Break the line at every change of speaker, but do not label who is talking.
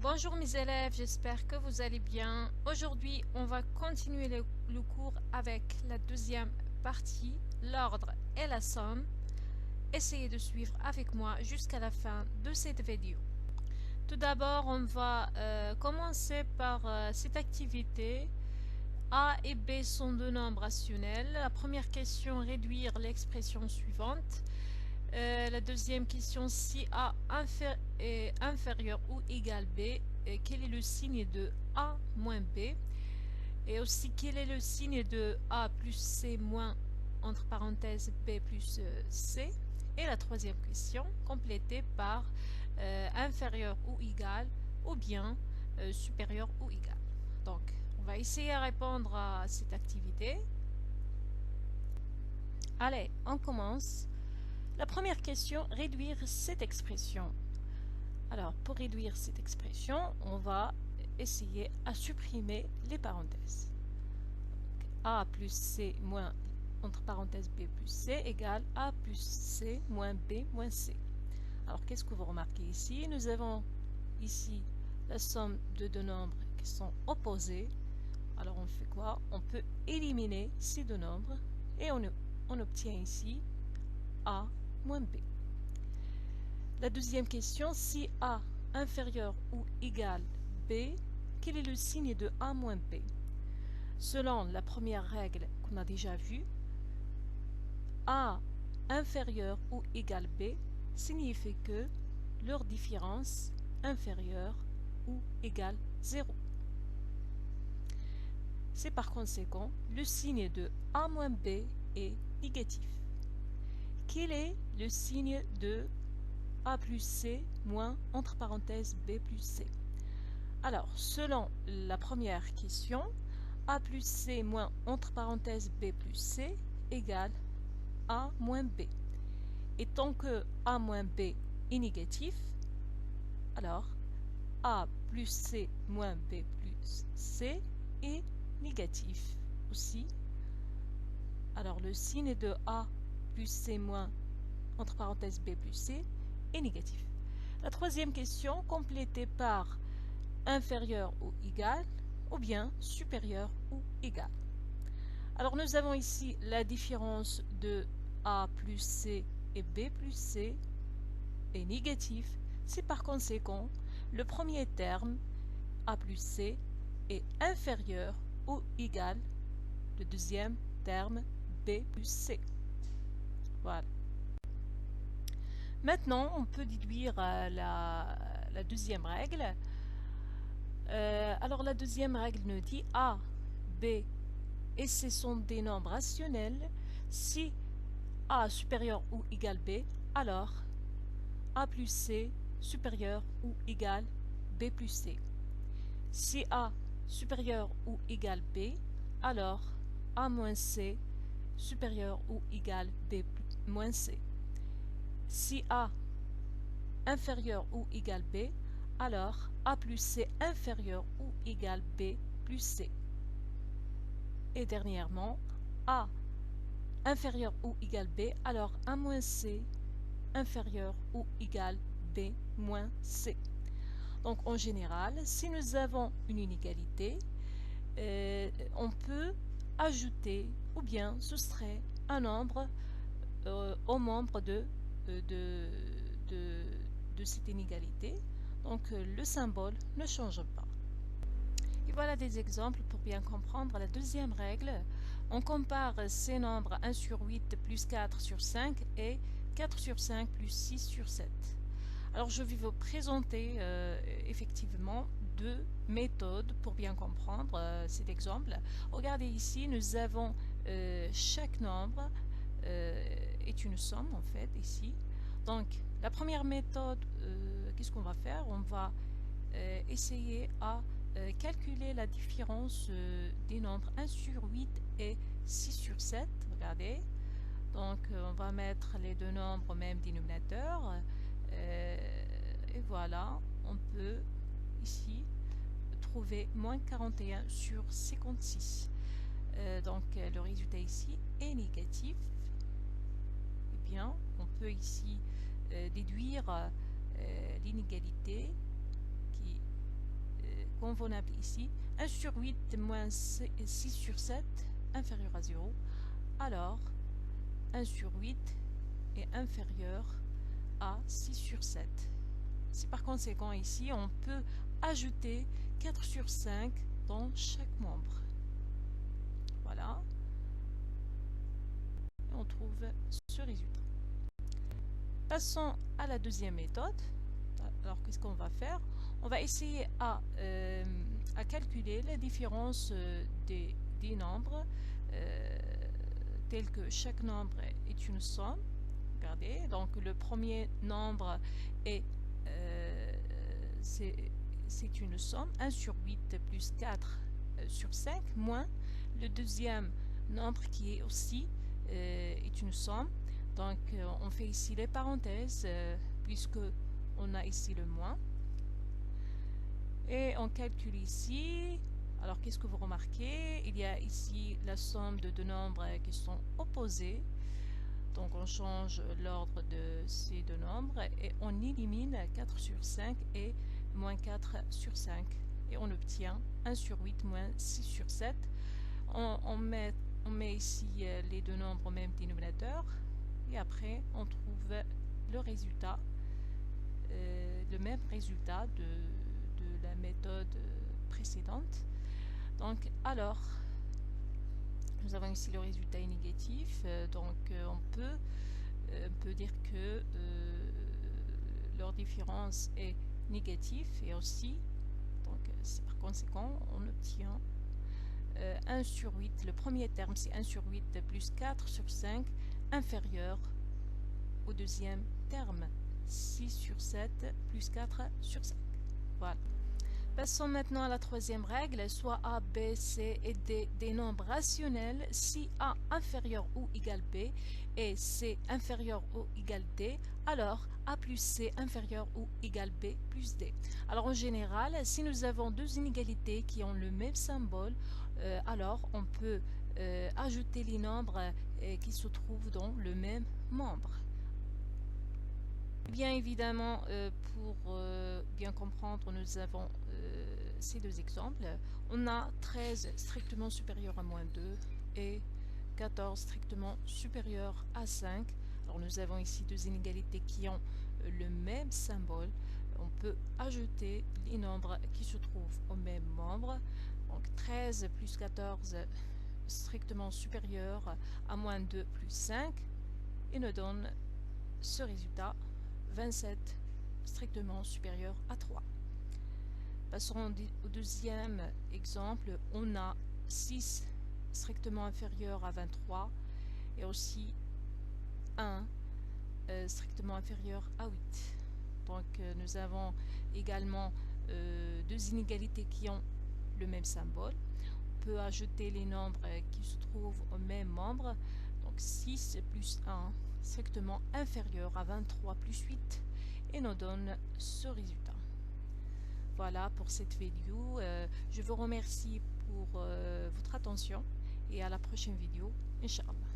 Bonjour mes élèves, j'espère que vous allez bien. Aujourd'hui, on va continuer le cours avec la deuxième partie, l'ordre et la somme. Essayez de suivre avec moi jusqu'à la fin de cette vidéo. Tout d'abord, on va commencer par cette activité. A et B sont deux nombres rationnels. La première question, réduire l'expression suivante. La deuxième question, si A est inférieur ou égal B, quel est le signe de A moins B? Et aussi, quel est le signe de A plus C moins, entre parenthèses, B plus C? Et la troisième question, complétée par inférieur ou égal, ou bien supérieur ou égal. Donc, on va essayer à répondre à cette activité. Allez, on commence. La première question, réduire cette expression. Alors, pour réduire cette expression, on va essayer à supprimer les parenthèses. A plus C moins, entre parenthèses, B plus C égale A plus C moins B moins C. Alors, qu'est-ce que vous remarquez ici? Nous avons ici la somme de deux nombres qui sont opposés. Alors, on fait quoi? On peut éliminer ces deux nombres et on obtient ici A moins B. La deuxième question, si A inférieur ou égal B, quel est le signe de A moins B? Selon la première règle qu'on a déjà vue, A inférieur ou égal B signifie que leur différence inférieure ou égale 0. C'est par conséquent le signe de A moins B est négatif. Quel est le signe de A plus C moins, entre parenthèses, B plus C? Alors, selon la première question, A plus C moins, entre parenthèses, B plus C égale A moins B. Et tant que A moins B est négatif, alors A plus C moins B plus C est négatif aussi. Alors, le signe de A plus C moins, entre parenthèses, B plus C est négatif. La troisième question, complétée par inférieur ou égal, ou bien supérieur ou égal. Alors nous avons ici la différence de A plus C et B plus C est négatif. C'est par conséquent le premier terme, A plus C, est inférieur ou égal le deuxième terme, B plus C. Voilà. Maintenant, on peut déduire la deuxième règle. Alors la deuxième règle nous dit A, B et C sont des nombres rationnels. Si A supérieur ou égal B, alors A plus C supérieur ou égal B plus C. Si A supérieur ou égal B, alors A moins C supérieur ou égal B moins C. Si A inférieur ou égal B, alors A plus C inférieur ou égal B plus C. Et dernièrement, A inférieur ou égal B, alors A moins C inférieur ou égal B moins C. Donc en général, si nous avons une inégalité, on peut ajouter ou bien soustraire un nombre au membre de cette inégalité. Donc le symbole ne change pas. Et voilà des exemples pour bien comprendre la deuxième règle. On compare ces nombres 1 sur 8 plus 4 sur 5 et 4 sur 5 plus 6 sur 7. Alors je vais vous présenter effectivement deux méthodes pour bien comprendre cet exemple. Regardez ici, nous avons chaque nombre est une somme en fait ici. Donc la première méthode, qu'est-ce qu'on va faire? On va essayer à calculer la différence des nombres 1 sur 8 et 6 sur 7. Regardez. Donc on va mettre les deux nombres au même dénominateur. Et voilà, on peut ici trouver moins 41 sur 56. Donc le résultat ici est négatif. Eh bien, on peut ici déduire l'inégalité qui convenable ici. 1 sur 8 moins 6 sur 7 inférieur à 0. Alors 1 sur 8 est inférieur à 6 sur 7. C'est par conséquent ici on peut ajouter 4 sur 5 dans chaque membre. Voilà. Et on trouve ce résultat. Passons à la deuxième méthode. Alors qu'est-ce qu'on va faire? On va essayer à calculer la différence des nombres tels que chaque nombre est une somme. Regardez, donc le premier nombre est c'est une somme, 1 sur 8 plus 4 sur 5 moins le deuxième nombre qui est aussi est une somme. Donc on fait ici les parenthèses puisque on a ici le moins et on calcule ici. Alors qu'est-ce que vous remarquez? Il y a ici la somme de deux nombres qui sont opposés. Donc on change l'ordre de ces deux nombres et on élimine 4 sur 5 et moins 4 sur 5. Et on obtient 1 sur 8 moins 6 sur 7. On met ici les deux nombres au même dénominateur. Et après, on trouve le résultat, le même résultat de la méthode précédente. Donc, alors, nous avons ici le résultat est négatif. Donc, on peut dire que leur différence est négative et aussi, donc, c'est par conséquent, on obtient 1 sur 8. Le premier terme, c'est 1 sur 8 plus 4 sur 5 inférieur au deuxième terme, 6 sur 7 plus 4 sur 5. Voilà. Passons maintenant à la troisième règle. Soit A, B, C et D des nombres rationnels si A inférieur ou égal B et C inférieur ou égal D, alors A plus C inférieur ou égal B plus D. Alors en général, si nous avons deux inégalités qui ont le même symbole, alors on peut ajouter les nombres qui se trouvent dans le même membre. Bien évidemment, pour bien comprendre, nous avons ces deux exemples. On a 13 strictement supérieur à moins 2 et 14 strictement supérieur à 5. Alors nous avons ici deux inégalités qui ont le même symbole. On peut ajouter les nombres qui se trouvent au même membre. Donc 13 plus 14 strictement supérieur à moins 2 plus 5 et nous donne ce résultat 27 strictement supérieur à 3. Passons au deuxième exemple. On a 6 strictement inférieur à 23 et aussi 1 strictement inférieur à 8. Donc nous avons également deux inégalités qui ont le même symbole. On peut ajouter les nombres qui se trouvent au même membre. Donc 6 plus 1 strictement inférieur à 23 plus 8 et nous donne ce résultat. Voilà pour cette vidéo. Je vous remercie pour votre attention et à la prochaine vidéo, Inch'Allah.